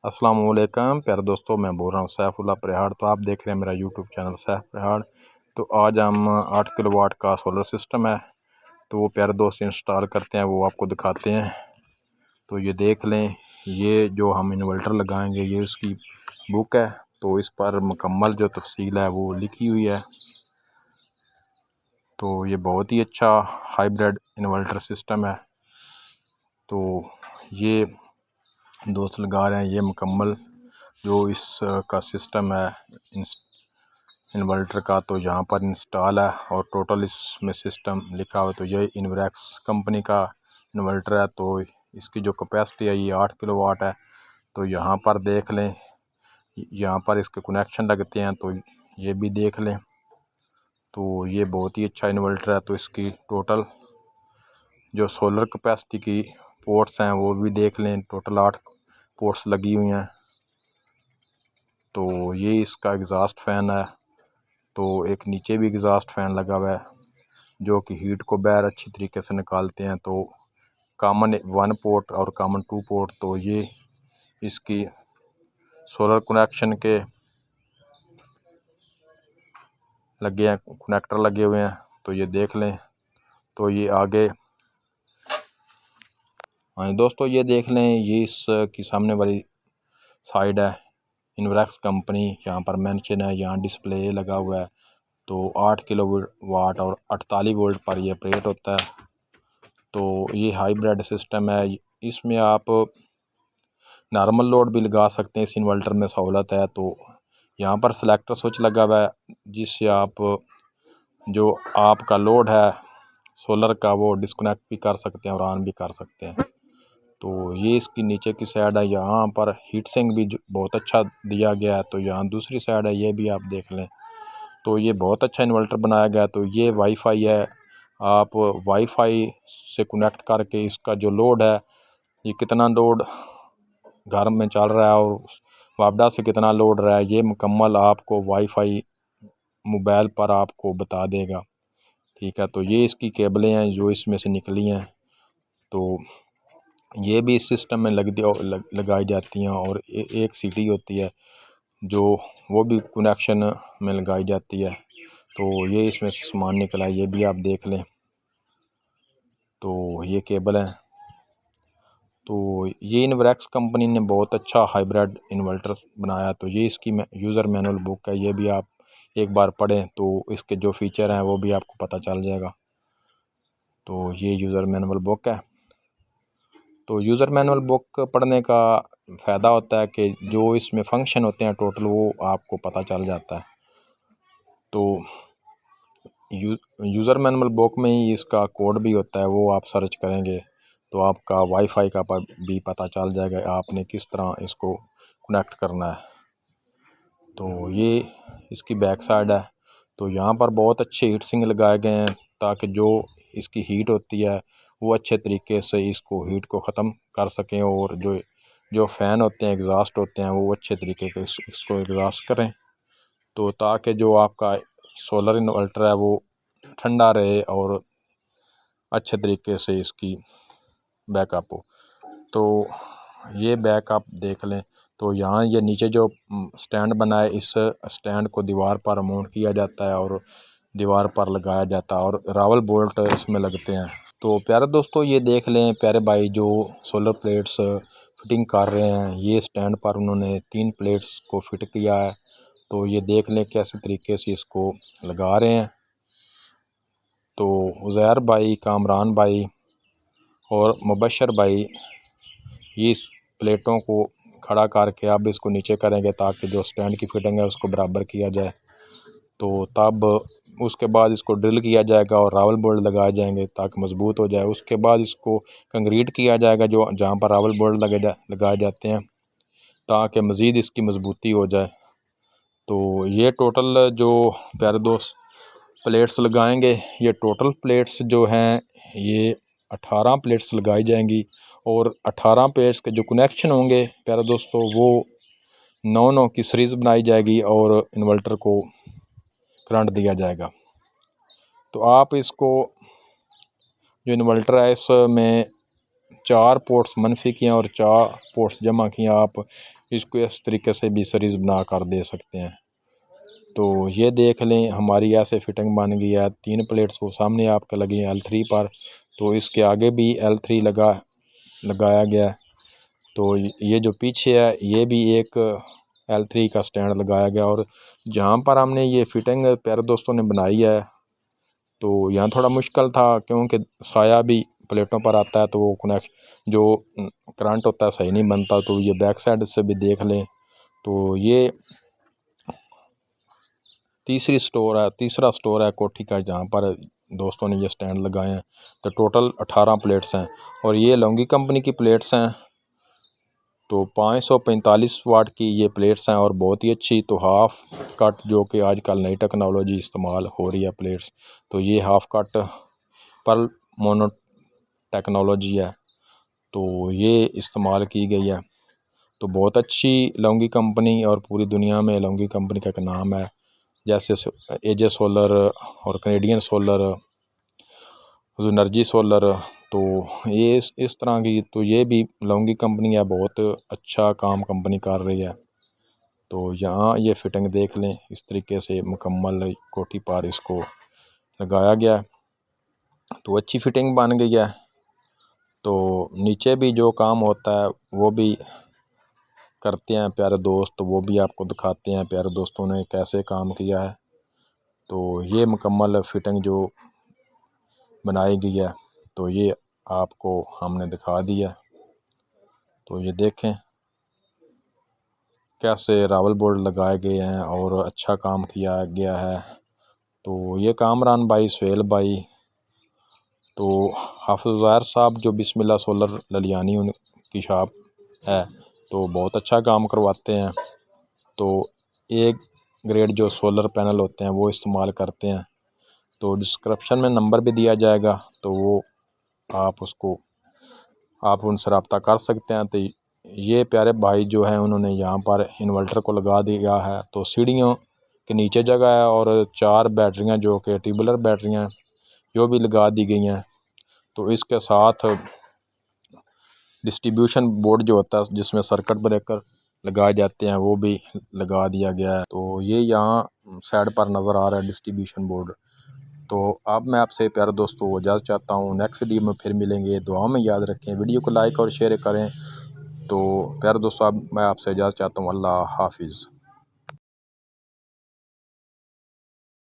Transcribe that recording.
अस्सलाम वालेकुम प्यारे दोस्तों, मैं बोल रहा हूँ सैफुल्लाह प्रहाड़। तो आप देख रहे हैं मेरा यूट्यूब चैनल सैफ प्रहाड़। तो आज हम 8 किलोवाट का सोलर सिस्टम है, तो वो प्यारे दोस्त इंस्टॉल करते हैं, वो आपको दिखाते हैं। तो ये देख लें, ये जो हम इन्वर्टर लगाएंगे ये उसकी बुक है। तो इस पर मुकम्मल जो तफसील है वो लिखी हुई है। तो ये बहुत ही अच्छा हाइब्रिड इन्वर्टर सिस्टम है। तो ये दोस्त लगा रहे हैं ये मुकम्मल जो इसका सिस्टम है इन्वर्टर का, तो यहाँ पर इंस्टॉल है और टोटल इसमें सिस्टम लिखा हुआ। तो ये इन्वरेक्स कंपनी का इन्वर्टर है। तो इसकी जो कैपेसिटी है ये 8 किलोवाट है। तो यहाँ पर देख लें, यहाँ पर इसके कनेक्शन लगते हैं, तो ये भी देख लें। तो ये बहुत ही अच्छा इन्वर्टर है। तो इसकी टोटल जो सोलर कैपेसिटी की पोर्ट्स हैं वो भी देख लें, टोटल 8 पोर्ट्स लगी हुई हैं। तो ये इसका एग्ज़ॉस्ट फ़ैन है। तो एक नीचे भी एग्ज़ॉस्ट फ़ैन लगा हुआ है जो कि हीट को बाहर अच्छी तरीके से निकालते हैं। तो कॉमन 1 पोर्ट और कॉमन 2 पोर्ट, तो ये इसकी सोलर कनेक्शन के लगे हैं, कनेक्टर लगे हुए हैं। तो ये देख लें। तो ये आगे, हाँ दोस्तों ये देख लें, ये इसकी सामने वाली साइड है इन्वरेक्स कंपनी, यहाँ पर मेंशन है, यहाँ डिस्प्ले लगा हुआ है। तो 8 किलो वाट और 48 वोल्ट पर यह ऑपरेट होता है। तो ये हाइब्रिड सिस्टम है, इसमें आप नॉर्मल लोड भी लगा सकते हैं। इस इन्वर्टर में सहूलत है। तो यहाँ पर सेलेक्टर स्विच लगा हुआ है जिससे आप जो आपका लोड है सोलर का वो डिस्कनेक्ट भी कर सकते हैं और ऑन भी कर सकते हैं। तो ये इसकी नीचे की साइड है, यहाँ पर हीट सिंक भी बहुत अच्छा दिया गया है। तो यहाँ दूसरी साइड है, ये भी आप देख लें। तो ये बहुत अच्छा इन्वर्टर बनाया गया है। तो ये वाईफाई है, आप वाईफाई से कनेक्ट करके इसका जो लोड है, ये कितना लोड घर में चल रहा है और वापडा से कितना लोड रहा है, ये मुकम्मल आपको वाईफाई मोबाइल पर आपको बता देगा। ठीक है। तो ये इसकी केबलें हैं जो इसमें से निकली हैं। तो ये भी इस सिस्टम में लगाई जाती हैं और एक सीटी होती है जो वो भी कनेक्शन में लगाई जाती है। तो ये इसमें से सामान निकला है, ये भी आप देख लें। तो ये केबल है। तो ये इन्वरेक्स कंपनी ने बहुत अच्छा हाइब्रिड इन्वर्टर बनाया। तो ये इसकी यूज़र मैनुअल बुक है, ये भी आप एक बार पढ़ें तो इसके जो फीचर हैं वो भी आपको पता चल जाएगा। तो ये यूज़र मैनुअल बुक है। तो यूज़र मैनुअल बुक पढ़ने का फ़ायदा होता है कि जो इसमें फ़ंक्शन होते हैं टोटल वो आपको पता चल जाता है। तो यूज़र मैनुअल बुक में ही इसका कोड भी होता है, वो आप सर्च करेंगे तो आपका वाईफाई का भी पता चल जाएगा आपने किस तरह इसको कनेक्ट करना है। तो ये इसकी बैक साइड है। तो यहाँ पर बहुत अच्छे हीट सिंक लगाए गए हैं ताकि जो इसकी हीट होती है वो अच्छे तरीके से इसको हीट को ख़त्म कर सकें, और जो जो फ़ैन होते हैं, एग्ज़ॉस्ट होते हैं, वो अच्छे तरीके से इसको एग्ज़ॉस्ट करें। तो ताकि जो आपका सोलर इन्वर्टर है वो ठंडा रहे और अच्छे तरीके से इसकी बैकअप हो। तो ये बैकअप देख लें। तो यहाँ ये नीचे जो स्टैंड बना है, इस स्टैंड को दीवार पर माउंट किया जाता है और दीवार पर लगाया जाता है और रावल बोल्ट इसमें लगते हैं। तो प्यारे दोस्तों ये देख लें, प्यारे भाई जो सोलर प्लेट्स फिटिंग कर रहे हैं, ये स्टैंड पर उन्होंने 3 प्लेट्स को फिट किया है। तो ये देख लें कैसे तरीके से इसको लगा रहे हैं। तो उज़ैर भाई, कामरान भाई और मुबशर भाई ये इस प्लेटों को खड़ा करके अब इसको नीचे करेंगे ताकि जो स्टैंड की फिटिंग है उसको बराबर किया जाए। तो तब उसके बाद इसको ड्रिल किया जाएगा और रावल बोल्ट लगाए जाएंगे ताकि मज़बूत हो जाए। उसके बाद इसको कंक्रीट किया जाएगा जो जहाँ पर रावल बोल्ट लगाए जाते हैं ताकि मज़ीद इसकी मज़बूती हो जाए। तो ये टोटल जो प्यारे दोस्त प्लेट्स लगाएंगे, ये टोटल प्लेट्स जो हैं ये 18 प्लेट्स लगाई जाएंगी और 18 प्लेट्स के जो कनेक्शन होंगे प्यारे दोस्तों वो 9-9 की सीरीज़ बनाई जाएगी और इन्वर्टर को करंट दिया जाएगा। तो आप इसको जो इन्वर्टर है इसमें 4 पोर्ट्स मनफी किए और 4 पोर्ट्स जमा किए, आप इसको इस तरीके से भी सीरीज़ बना कर दे सकते हैं। तो ये देख लें हमारी ऐसे फिटिंग बन गई है। 3 प्लेट्स वो सामने आपके लगी हैं L3 पर, तो इसके आगे भी L3 लगाया गया है। तो ये जो पीछे है ये भी एक L3 का स्टैंड लगाया गया। और जहाँ पर हमने ये फिटिंग प्यारे दोस्तों ने बनाई है, तो यहाँ थोड़ा मुश्किल था क्योंकि साया भी प्लेटों पर आता है, तो वो कनेक्ट जो करंट होता है सही नहीं बनता। तो ये बैक साइड से भी देख लें। तो ये तीसरा स्टोर है कोठी का, जहाँ पर दोस्तों ने ये स्टैंड लगाए हैं। तो टोटल 18 प्लेट्स हैं और ये लोंगी कंपनी की प्लेट्स हैं। तो 545 वाट की ये प्लेट्स हैं और बहुत ही अच्छी। तो हाफ़ कट जो कि आजकल नई टेक्नोलॉजी इस्तेमाल हो रही है प्लेट्स, तो ये हाफ़ कट पर मोनो टेक्नोलॉजी है, तो ये इस्तेमाल की गई है। तो बहुत अच्छी लोंगी कंपनी, और पूरी दुनिया में लोंगी कंपनी का एक नाम है। जैसे एजे सोलर और कैनेडियन सोलर, एनर्जी सोलर, तो ये इस तरह की, तो ये भी लोंगी कंपनी है, बहुत अच्छा काम कंपनी कर रही है। तो यहाँ ये फिटिंग देख लें, इस तरीके से मुकम्मल कोठी पर इसको लगाया गया है। तो अच्छी फिटिंग बन गई है। तो नीचे भी जो काम होता है वो भी करते हैं प्यारे दोस्त, तो वो भी आपको दिखाते हैं प्यारे दोस्तों ने कैसे काम किया है। तो ये मुकम्मल फिटिंग जो बनाई गई है, तो ये आपको हमने दिखा दिया। तो ये देखें कैसे रावल बोर्ड लगाए गए हैं और अच्छा काम किया गया है। तो ये कामरान भाई, सुहेल भाई, तो हाफिज़ ज़ाहिर साहब जो बिस्मिल्लाह सोलर ललियानी उनकी शॉप है, तो बहुत अच्छा काम करवाते हैं। तो एक ग्रेड जो सोलर पैनल होते हैं वो इस्तेमाल करते हैं। तो डिस्क्रिप्शन में नंबर भी दिया जाएगा, तो वो आप उनसे रब्ता कर सकते हैं। तो ये प्यारे भाई जो हैं उन्होंने यहाँ पर इन्वर्टर को लगा दिया है। तो सीढ़ियों के नीचे जगह है और 4 बैटरियाँ जो कि ट्यूबुलर बैटरियाँ जो भी लगा दी गई हैं। तो इसके साथ डिस्ट्रीब्यूशन बोर्ड जो होता है जिसमें सर्किट ब्रेकर लगाए जाते हैं वो भी लगा दिया गया है। तो ये यहाँ साइड पर नज़र आ रहा है डिस्ट्रीब्यूशन बोर्ड। तो अब मैं आपसे प्यारे दोस्तों इजाज़त चाहता हूँ, नेक्स्ट वीडियो में फिर मिलेंगे। दुआ में याद रखें, वीडियो को लाइक और शेयर करें। तो प्यारे दोस्तों अब मैं आपसे इजाज़त चाहता हूँ। अल्लाह हाफिज़।